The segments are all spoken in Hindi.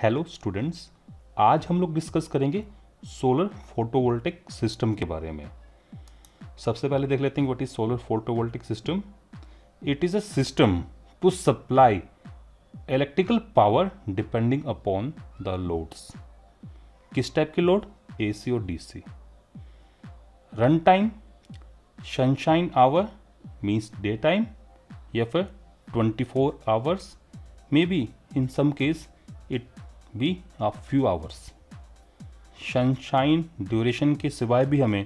हेलो स्टूडेंट्स, आज हम लोग डिस्कस करेंगे सोलर फोटोवोल्टिक सिस्टम के बारे में। सबसे पहले देख लेते हैं what is solar photovoltaic system. It is a system to supply electrical power depending upon the loads. किस टाइप के लोड? एसी और DC. Run time sunshine hour means day time या फिर 24 hours, may be in some case it be a few hours. Sunshine duration के सिवाय भी हमें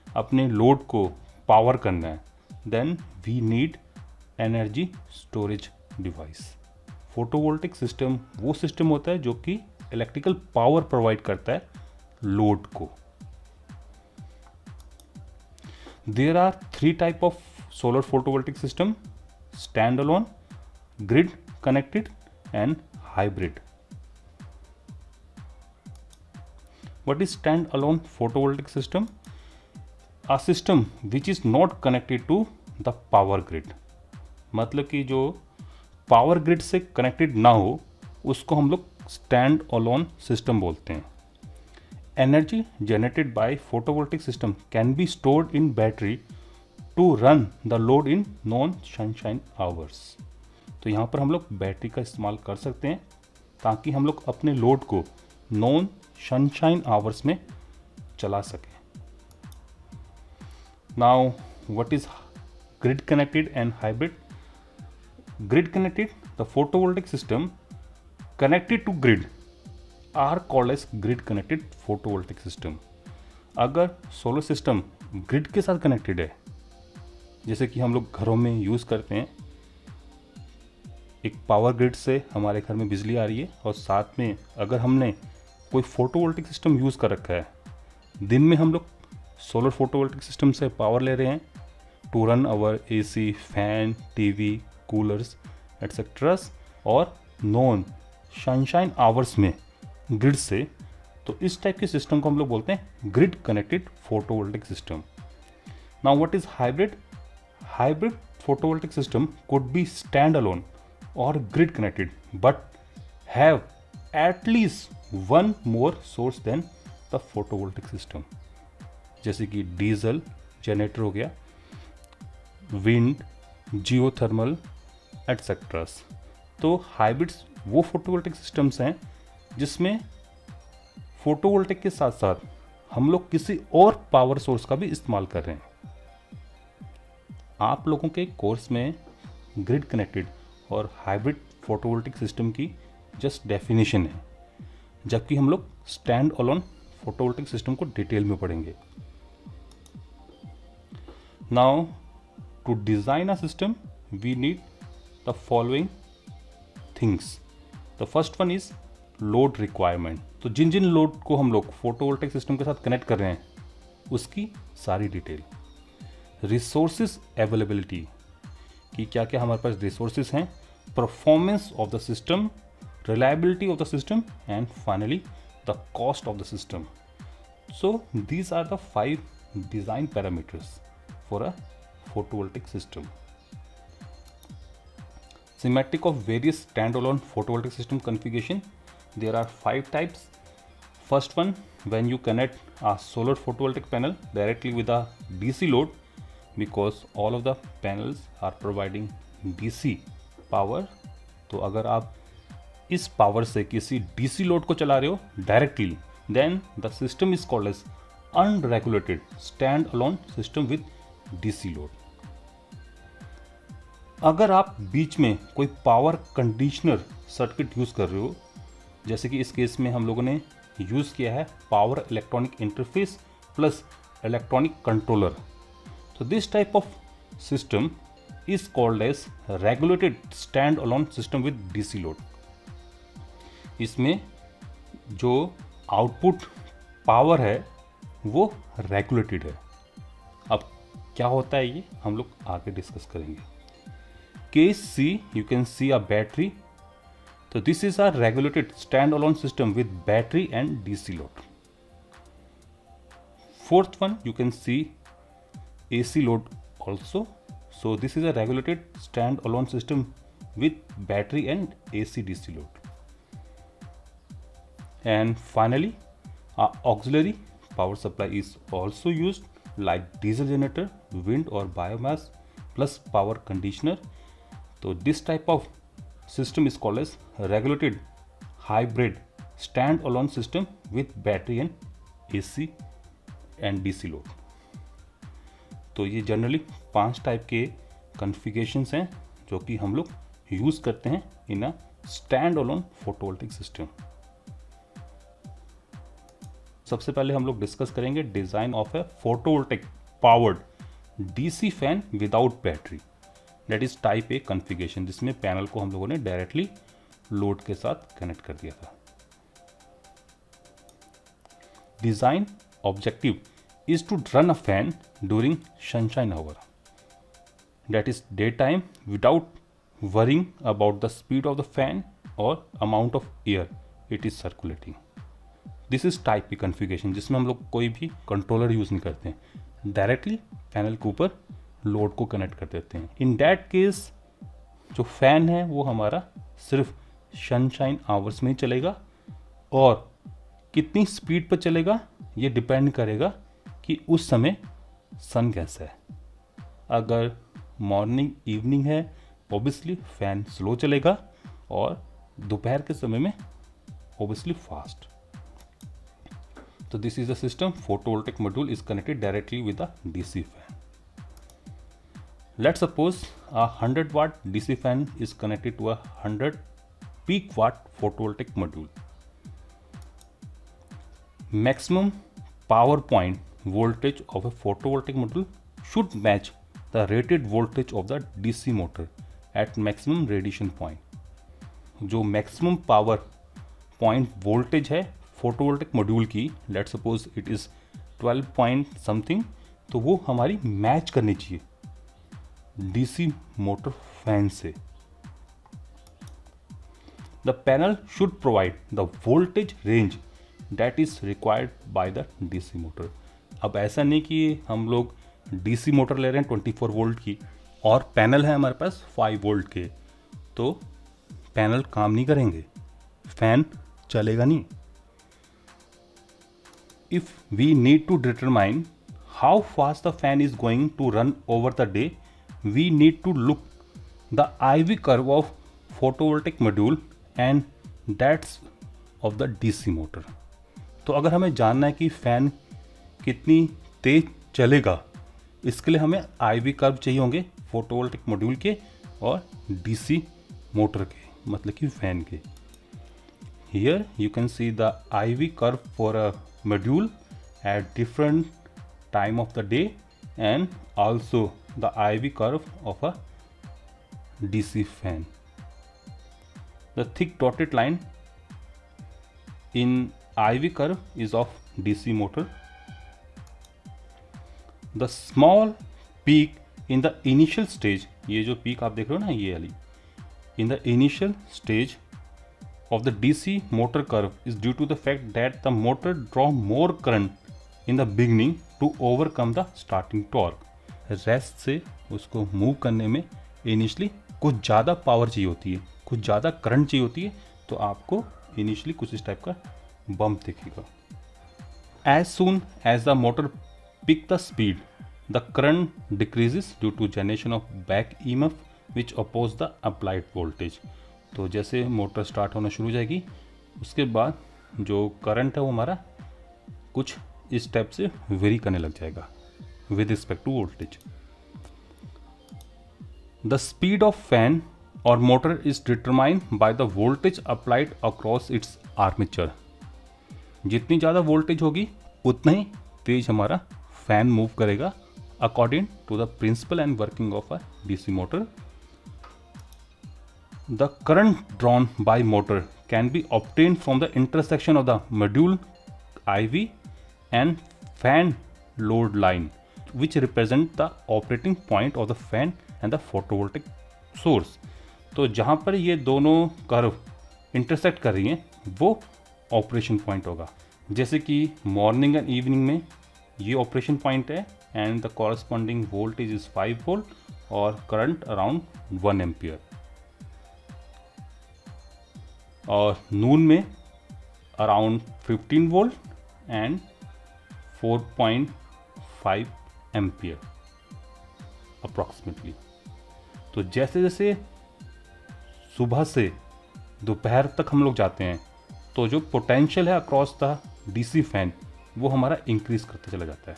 अपने लोड को पावर करना है, then we need energy storage device. Photovoltaic system वो सिस्टम होता है जो कि इलेक्ट्रिकल पावर प्रोवाइड करता है लोड को। There are 3 type of solar photovoltaic system: stand alone, grid connected and hybrid. What is stand-alone photovoltaic system? A system which is not connected to the power grid। मतलब कि जो पावर ग्रिड से कनेक्टेड ना हो उसको हम लोग स्टैंड अलोन सिस्टम बोलते हैं। Energy generated by photovoltaic system can be stored in battery to run the load in non sunshine hours. तो यहाँ पर हम लोग बैटरी का इस्तेमाल कर सकते हैं ताकि हम लोग अपने लोड को नॉन सनशाइन आवर्स में चला सकें। Now what is grid connected and hybrid? Grid connected, the photovoltaic system connected to grid are called as grid connected photovoltaic system. अगर सोलर सिस्टम ग्रिड के साथ कनेक्टेड है, जैसे कि हम लोग घरों में यूज़ करते हैं, एक पावर ग्रिड से हमारे घर में बिजली आ रही है और साथ में अगर हमने कोई फोटोवोल्टिक सिस्टम यूज़ कर रखा है, दिन में हम लोग सोलर फोटोवोल्टिक सिस्टम से पावर ले रहे हैं to run our AC, fan, TV, coolers etceteras, और नॉन सनशाइन आवर्स में ग्रिड से, तो इस टाइप के सिस्टम को हम लोग बोलते हैं grid connected photovoltaic system. Now what is hybrid? Hybrid photovoltaic system could be stand alone or grid connected but have at least one more source than the photovoltaic system. जैसे कि डीजल जनरेटर हो गया, विंड, जियोथर्मल एटसेट्रास। तो हाइब्रिड्स वो फोटोवोल्टिक सिस्टम्स हैं जिसमें फोटोवोल्टिक के साथ साथ हम लोग किसी और पावर सोर्स का भी इस्तेमाल कर रहे हैं। आप लोगों के कोर्स में ग्रिड कनेक्टेड और हाइब्रिड फोटोवोल्टिक सिस्टम की जस्ट डेफिनेशन है, जबकि हम लोग स्टैंड अलोन फोटोवोल्टिक सिस्टम को डिटेल में पढ़ेंगे। Now to design a system we need the following things. The first one is load requirement. तो जिन जिन लोड को हम लोग फोटोवोल्टिक सिस्टम के साथ कनेक्ट कर रहे हैं उसकी सारी डिटेल। रिसोर्सेज अवेलेबिलिटी, कि क्या क्या हमारे पास रिसोर्सेज हैं, performance of the system, reliability of the system, and finally the cost of the system. So these are the 5 design parameters for a photovoltaic system. Schematic of various standalone photovoltaic system configuration. There are 5 types. First one, when you connect a solar photovoltaic panel directly with a DC load, because all of the panels are providing DC power. तो अगर आप इस पावर से किसी डीसी लोड को चला रहे हो directly, then the system is called as unregulated stand alone system with DC load. अगर आप बीच में कोई पावर कंडीशनर सर्किट यूज कर रहे हो, जैसे कि इस केस में हम लोगों ने यूज किया है power electronic interface plus electronic controller, तो this type of system is called as regulated stand alone system with DC load. इसमें जो आउटपुट पावर है वो रेगुलेटेड है। अब क्या होता है ये हम लोग आगे डिस्कस करेंगे। Case C, you can see a battery. तो this is a regulated stand alone system with battery and DC load. Fourth one, you can see AC load also. So this is a regulated stand alone system with battery and AC DC load. And finally, auxiliary power supply is also used like diesel generator, wind or biomass plus power conditioner. So this type of system is called as regulated hybrid stand-alone system with battery and AC and DC load. तो ये जनरली 5 टाइप के कॉन्फ़िगरेशंस हैं जो कि हम लोग यूज़ करते हैं in a stand alone photovoltaic system. सबसे पहले हम लोग डिस्कस करेंगे design of a photovoltaic powered DC fan without battery, that is type A configuration, जिसमें पैनल को हम लोगों ने डायरेक्टली लोड के साथ कनेक्ट कर दिया था। Design objective is to run a fan during sunshine hour, that is daytime, without worrying about the speed of the fan or amount of air it is circulating. This is type A configuration, जिसमें हम लोग कोई भी कंट्रोलर यूज़ नहीं करते हैं, डायरेक्टली पैनल के ऊपर लोड को कनेक्ट कर देते हैं। इन दैट केस जो फैन है वो हमारा सिर्फ सनशाइन आवर्स में ही चलेगा, और कितनी स्पीड पर चलेगा ये डिपेंड करेगा कि उस समय सन कैसा है। अगर मॉर्निंग इवनिंग है ऑब्वियसली फैन स्लो चलेगा, और दोपहर के समय में ऑब्वियसली फास्ट। तो this is the system, photovoltaic module is connected directly with the DC fan. Let's suppose a 100 watt DC fan is connected to a 100 peak watt photovoltaic module. Maximum power point voltage of a photovoltaic module should match the rated voltage of the DC motor at maximum radiation point. जो maximum power point voltage है photovoltaic module की, let's suppose it is 12 point something, तो वो हमारी मैच करनी चाहिए DC motor fan से. The panel should provide the voltage range that is required by the DC motor. अब ऐसा नहीं कि हम लोग डीसी मोटर ले रहे हैं 24 वोल्ट की और पैनल है हमारे पास 5 वोल्ट के, तो पैनल काम नहीं करेंगे, फैन चलेगा नहीं। If we need to determine how fast the fan is going to run over the day, we need to look the IV curve of photovoltaic module and that's of the DC motor. तो अगर हमें जानना है कि फैन कितनी तेज चलेगा, इसके लिए हमें IV कर्व चाहिए होंगे फोटोवोल्टिक मॉड्यूल के और डीसी मोटर के, मतलब कि फैन के। Here you can see the IV curve for a module at different time of the day and also the IV curve of a DC fan. The thick dotted line in IV curve is of DC motor. The small peak in the initial stage, ये जो peak आप देख रहे हो ना ये वाली, in the initial stage of the DC motor curve is due to the fact that the motor draw more current in the beginning to overcome the starting torque. Rest से उसको मूव करने में इनिशियली कुछ ज़्यादा पावर चाहिए होती है, कुछ ज़्यादा करंट चाहिए होती है, तो आपको इनिशियली कुछ इस टाइप का बम्प दिखेगा। As soon as the motor pick the speed, the current decreases due to generation of back EMF which oppose the applied voltage. तो जैसे मोटर स्टार्ट होना शुरू हो जाएगी, उसके बाद जो करंट है वो हमारा कुछ इस स्टेप से वेरी करने लग जाएगा with respect to voltage. The speed of fan or motor is determined by the voltage applied across its armature. जितनी ज़्यादा वोल्टेज होगी उतना ही तेज हमारा फैन मूव करेगा according to the principle and working of a DC motor. The current drawn by motor can be obtain from the intersection of the module IV and fan load line, which represent the operating point of the fan and the photovoltaic source. तो जहाँ पर ये दोनों कर्व इंटरसेक्ट कर रही हैं वो ऑपरेशन पॉइंट होगा। जैसे कि मॉर्निंग एंड इवनिंग में ये ऑपरेशन पॉइंट है and the corresponding voltage is 5 volt और करंट अराउंड 1 एम्पियर। और नून में around 15 volt and 4.5 ampere approximately. तो जैसे जैसे सुबह से दोपहर तक हम लोग जाते हैं तो जो पोटेंशियल है अक्रॉस द डीसी फैन वो हमारा इंक्रीज करते चला जाता है,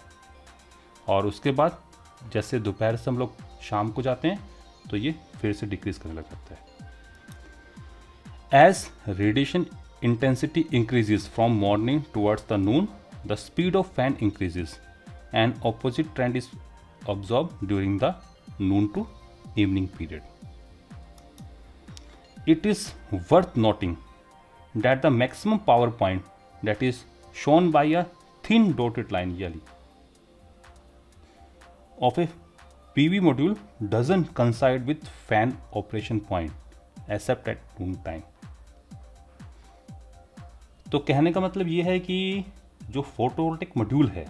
और उसके बाद जैसे दोपहर से हम लोग शाम को जाते हैं तो ये फिर से डिक्रीज करने लग जाता है। As radiation intensity increases from morning towards the Noon, the speed of fan increases and opposite trend is observe during the noon to evening period. It is worth noting that the maximum power point that is shown by a thin dotted line yellow of a PV module doesn't coincide with fan operation point except at noon time। तो कहने का मतलब ये है कि जो फोटोवोल्टिक मॉड्यूल है,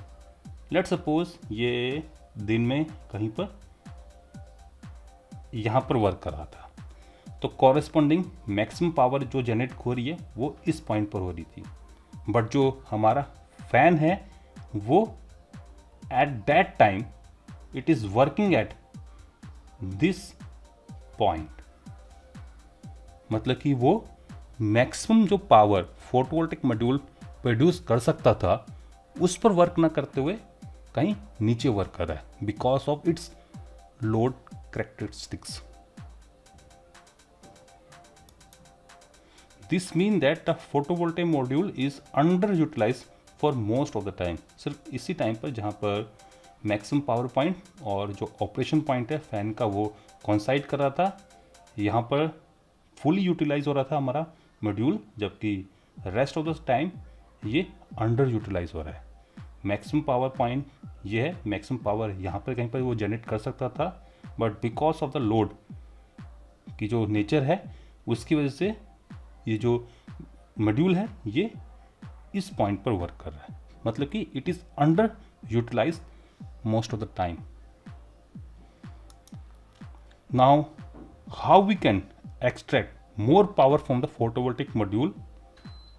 लेट सपोज ये दिन में कहीं पर यहाँ पर वर्क कर रहा था, तो कॉरेस्पॉन्डिंग मैक्सिमम पावर जो जनरेट हो रही है वो इस पॉइंट पर हो रही थी, बट जो हमारा फैन है वो at that time it is working at this point. मतलब कि वो मैक्सिमम जो पावर फोटोवोल्टिक मॉड्यूल प्रोड्यूस कर सकता था उस पर वर्क ना करते हुए कहीं नीचे वर्क कर रहा है because of its load characteristics. This means that the photovoltaic module is underutilized for most of the time। सिर्फ इसी टाइम पर जहाँ पर मैक्सिमम पावर पॉइंट और जो ऑपरेशन पॉइंट है फैन का वो कॉन्साइड कर रहा था, यहाँ पर फुली यूटिलाइज हो रहा था हमारा मॉड्यूल, जबकि रेस्ट ऑफ द टाइम ये अंडर यूटिलाइज हो रहा है। मैक्सिमम पावर पॉइंट ये है, मैक्सिमम पावर यहाँ पर कहीं पर वो जनरेट कर सकता था, but because of the load की जो नेचर है उसकी वजह से ये जो मॉड्यूल है ये इस पॉइंट पर वर्क कर रहा है। मतलब कि it is under utilize most of the time. Now how we can extract more power from the photovoltaic module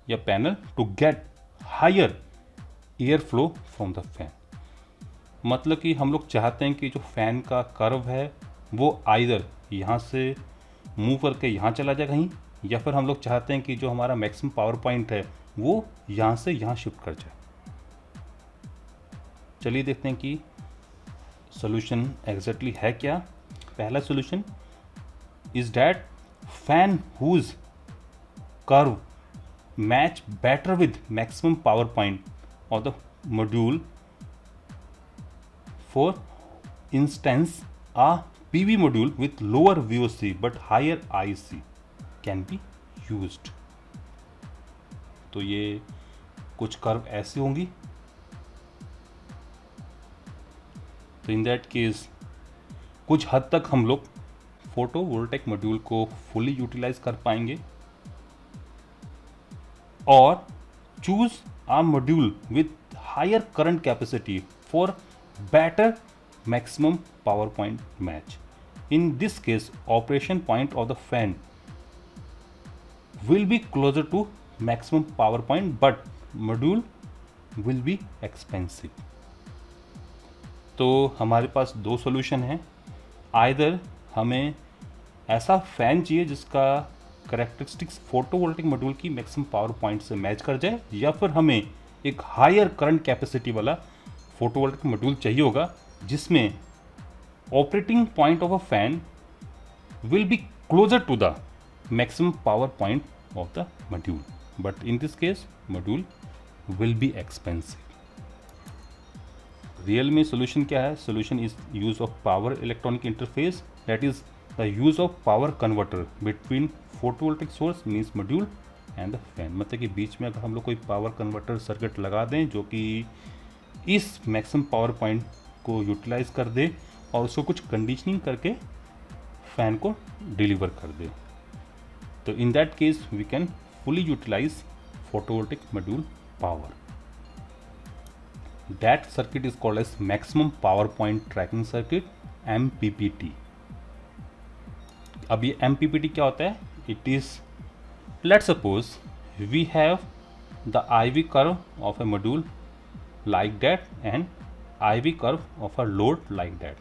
या panel to get higher air flow from the fan. मतलब कि हम लोग चाहते हैं कि जो फैन का कर्व है वो आइदर यहाँ से मूव करके यहाँ चला जाए कहीं, या फिर हम लोग चाहते हैं कि जो हमारा मैक्सिमम पावर पॉइंट है वो यहाँ से यहाँ शिफ्ट कर जाए। चलिए देखते हैं कि सॉल्यूशन एग्जैक्टली है क्या। पहला solution is that fan whose curve match better with maximum power point of the module, for instance a PV module with lower VOC but higher IC can be used। तो ये कुछ कर्व ऐसी होंगी। तो इन दैट केस कुछ हद तक हम लोग फोटोवोल्टिक मॉड्यूल को फुली यूटिलाइज कर पाएंगे और choose a module with higher current capacity for better maximum power point match। In this case, operation point of the fan will be closer to maximum power point, but module will be expensive। तो हमारे पास दो सॉल्यूशन हैं। आइदर हमें ऐसा फैन चाहिए जिसका करेक्टरिस्टिक्स फोटोवोल्टिक मॉड्यूल की मैक्सिमम पावर पॉइंट से मैच कर जाए, या फिर हमें एक हायर करंट कैपेसिटी वाला फोटोवोल्टिक मॉड्यूल चाहिए होगा जिसमें operating point of a fan will be closer to the maximum power point of the module, but in this case module will be expensive. Real में सोल्यूशन क्या है? Solution is use of power electronic interface, that is the use of power converter between photovoltaic source means module and the fan. मतलब कि बीच में अगर हम लोग कोई पावर कन्वर्टर सर्किट लगा दें जो कि इस मैक्सिमम पावर पॉइंट को यूटिलाइज कर दे और उसको कुछ कंडीशनिंग करके फैन को डिलीवर कर दे, तो in that case we can fully utilise photovoltaic module power। That circuit is called as maximum power point tracking circuit, MPPT। अब ये MPPT क्या होता है? It is, let's suppose we have the IV curve of a module like that and IV curve of a load like that,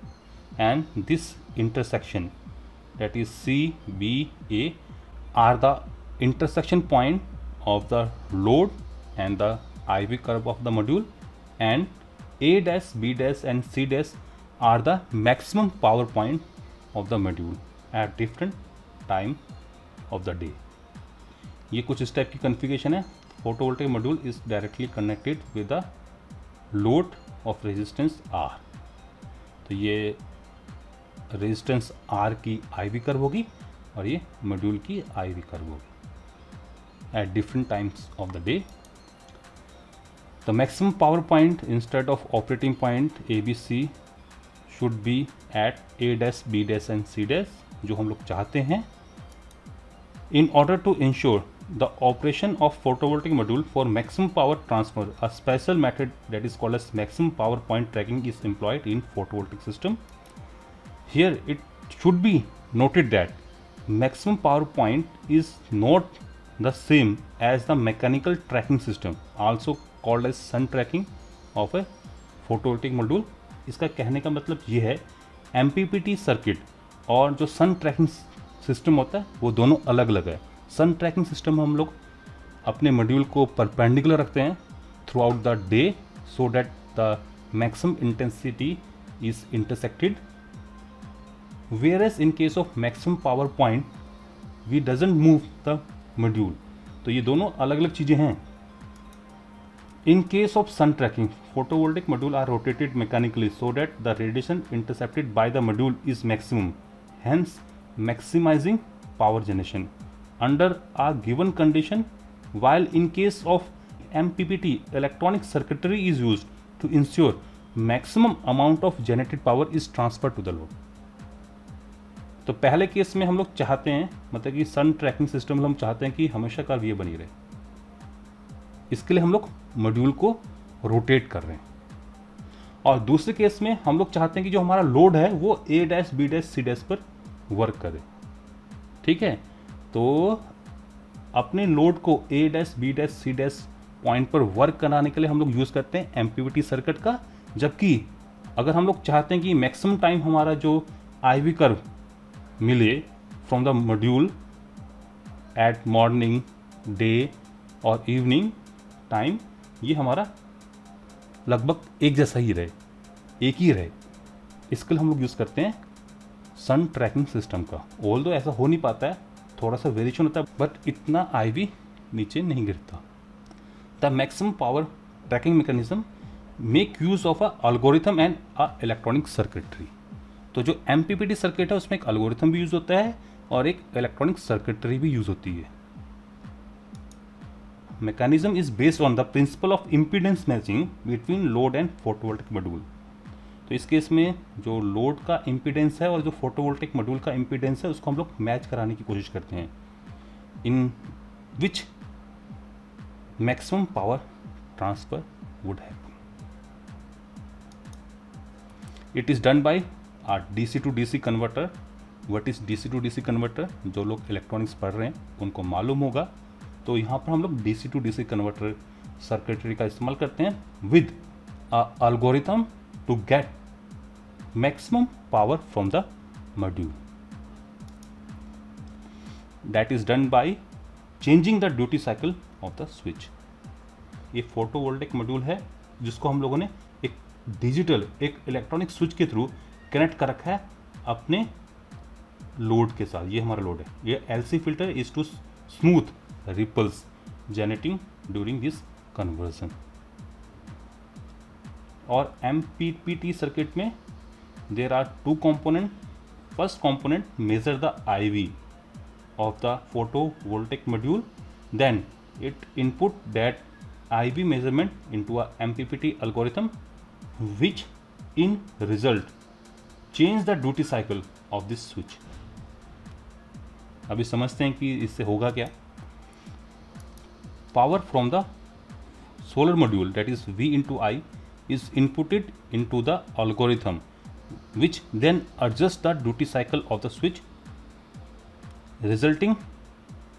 and this intersection, that is C, B, A, are the intersection point of the load and the IV curve of the module, and A dash, B dash and C dash are the maximum power point of the module at different time of the day. ये कुछ इस टाइप की कॉन्फ़िगरेशन है. Photovoltaic module is directly connected with the load of resistance R. तो ये रेजिस्टेंस R की IV कर्व होगी और ये मॉड्यूल की IV कर्व होगी at different times of the day. The maximum power point instead of operating point ABC should be eight A dash, B dash and C dash, जो हम लोग चाहते हैं. In order to ensure the operation of photovoltaic module for maximum power transfer, a special method that is called as maximum power point tracking is employed in photovoltaic system. Here it should be noted that maximum power point is not the same as the mechanical tracking system, also called as sun tracking of a photovoltaic module. इसका कहने का मतलब ये है MPPT सर्किट और जो सन ट्रैकिंग सिस्टम होता है वो दोनों अलग अलग है. सन ट्रैकिंग सिस्टम में हम लोग अपने मॉड्यूल को परपेंडिकुलर रखते हैं through out the day so that the maximum intensity is intersected. Whereas in case of maximum power point we doesn't move the module. तो ये दोनों अलग अलग चीज़ें हैं. In case of sun tracking, photovoltaic module are rotated mechanically so that the radiation intercepted by the module is maximum, hence maximizing power generation under a given condition. While in case of MPPT, electronic circuitry is used to ensure maximum amount of generated power is transferred to the load. तो पहले केस में हम लोग चाहते हैं, मतलब कि सन ट्रैकिंग सिस्टम में हम चाहते हैं कि हमेशा कर्व ये बनी रहे. इसके लिए हम लोग मॉड्यूल को रोटेट कर रहे हैं. और दूसरे केस में हम लोग चाहते हैं कि जो हमारा लोड है वो A dash, B dash, C dash पर वर्क करे. ठीक है, तो अपने लोड को A dash, B dash, C dash point पर वर्क कराने के लिए हम लोग यूज़ करते हैं MPPT सर्किट का. जबकि अगर हम लोग चाहते हैं कि मैक्सिमम टाइम हमारा जो IV कर्व मिले from the module eight morning, day और इवनिंग टाइम, ये हमारा लगभग एक जैसा ही रहे, एक ही रहे, इसके लिए हम लोग यूज़ करते हैं सन ट्रैकिंग सिस्टम का. ऑल्दो ऐसा हो नहीं पाता है, थोड़ा सा वेरिएशन होता है, बट इतना IV नीचे नहीं गिरता. The maximum power trekking mechanism make use of a algorithm and a electronic circuitry. तो जो MPPT सर्किट है उसमें एक एल्गोरिथम भी यूज़ होता है और एक इलेक्ट्रॉनिक सर्किटरी भी यूज़ होती है. Mechanism is based on the principle of impedance matching between load and photovoltaic module. तो इस केस में जो लोड का इम्पीडेंस है और जो फोटोवोल्टिक मॉड्यूल का इम्पीडेंस है उसको हम लोग मैच कराने की कोशिश करते हैं. In which maximum power transfer would happen. It is done by a DC to DC converter. What is DC to DC converter? जो लोग इलेक्ट्रॉनिक्स पढ़ रहे हैं उनको मालूम होगा. तो यहाँ पर हम लोग DC to DC converter circuitry का इस्तेमाल करते हैं with algorithm to get maximum power from the module. That is done by changing the duty cycle of the switch. ये फोटोवोल्टिक मॉड्यूल है जिसको हम लोगों ने एक डिजिटल, एक इलेक्ट्रॉनिक स्विच के थ्रू कनेक्ट कर रखा है अपने लोड के साथ. ये हमारा लोड है. ये LC filter is to smooth ripples generating during this conversion. और MPPT circuit में there are two component. First component measure the IV of the photovoltaic module, then it input that IV measurement into a MPPT algorithm which in result change the duty cycle of this switch. अभी समझते हैं कि इससे होगा क्या. Power from the solar module, that is V into I, is inputted into the algorithm which then adjusts the duty cycle of the switch, resulting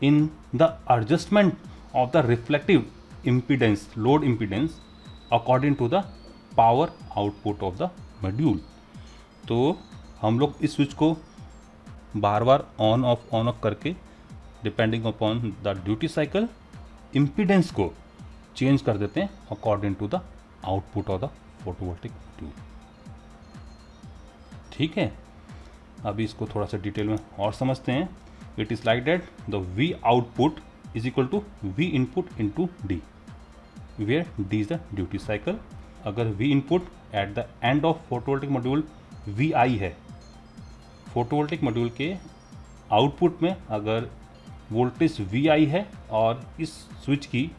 in the adjustment of the reflective impedance, load impedance according to the power output of the module. तो हम लोग इस स्विच को बार बार ऑन ऑफ करके depending upon the duty cycle impedance को चेंज कर देते हैं according to the output of the photovoltaic module. ठीक है, अभी इसको थोड़ा सा डिटेल में और समझते हैं। It is like that the V output is equal to V input into D, where D is the duty cycle. अगर V input at the end of photovoltaic module V I है, फोटोवोल्टिक मॉड्यूल के आउटपुट में अगर वोल्टेज वी आई है और इस स्विच की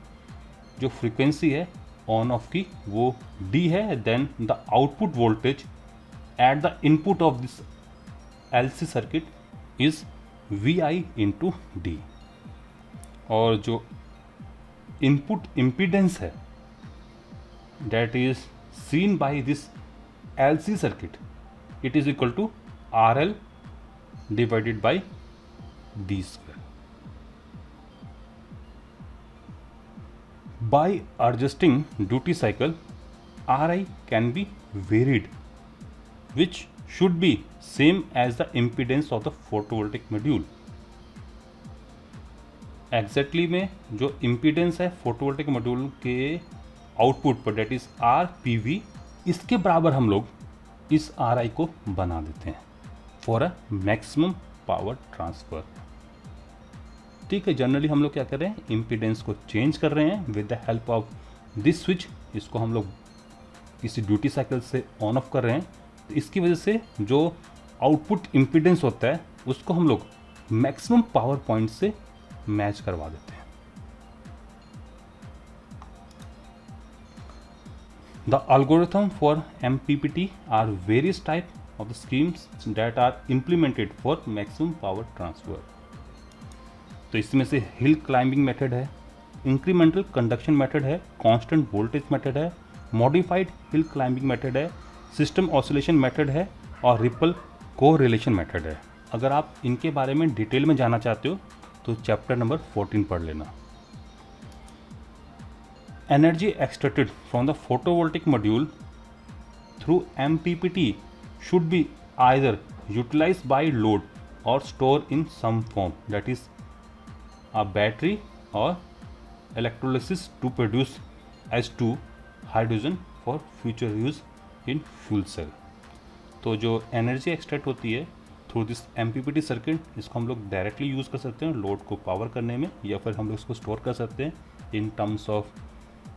जो फ्रीक्वेंसी है ऑन ऑफ की वो डी है, then the output voltage at the input of this LC circuit is we I into D. और जो इनपुट इम्पीडेंस है that is seen by this LC circuit, it is equal to R L divided by D square. By adjusting duty cycle, Ri can be varied, which should be same as the impedance of the photovoltaic module. Exactly में जो impedance है फोटोवोल्टिक मॉड्यूल के आउटपुट पर date is R P V, इसके बराबर हम लोग इस Ri को बना देते हैं for a maximum power transfer. ठीक है, जनरली हम लोग क्या कर रहे हैं, इम्पीडेंस को चेंज कर रहे हैं with the help of this switch. इसको हम लोग किसी ड्यूटी साइकिल से ऑन ऑफ कर रहे हैं, तो इसकी वजह से जो आउटपुट इम्पीडेंस होता है उसको हम लोग मैक्सिमम पावर पॉइंट से मैच करवा देते हैं। The algorithm for MPPT are various type of the schemes that are implemented for maximum power transfer. तो इसमें से हिल क्लाइंबिंग मेथड है, इंक्रीमेंटल कंडक्शन मेथड है, कांस्टेंट वोल्टेज मेथड है, मॉडिफाइड हिल क्लाइंबिंग मेथड है, सिस्टम ऑसिलेशन मेथड है और रिपल कोरिलेशन मेथड है। अगर आप इनके बारे में डिटेल में जानना चाहते हो तो चैप्टर नंबर 14 पढ़ लेना। Energy extracted from the photovoltaic module through MPPT should be either utilized by load or store in some form, that is a battery or electrolysis to produce H2 hydrogen for future use in fuel cell। तो जो एनर्जी एक्सट्रैक्ट होती है थ्रू दिस MPPT सर्किट, इसको हम लोग डायरेक्टली यूज़ कर सकते हैं लोड को पावर करने में, या फिर हम लोग इसको स्टोर कर सकते हैं in terms of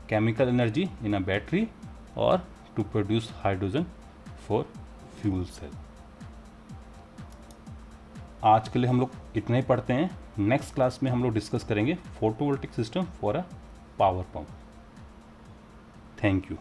chemical energy in a battery or to produce hydrogen for fuel cell. आज के लिए हम लोग इतना ही पढ़ते हैं। नेक्स्ट क्लास में हम लोग डिस्कस करेंगे photovoltaic system for a power pump. Thank you.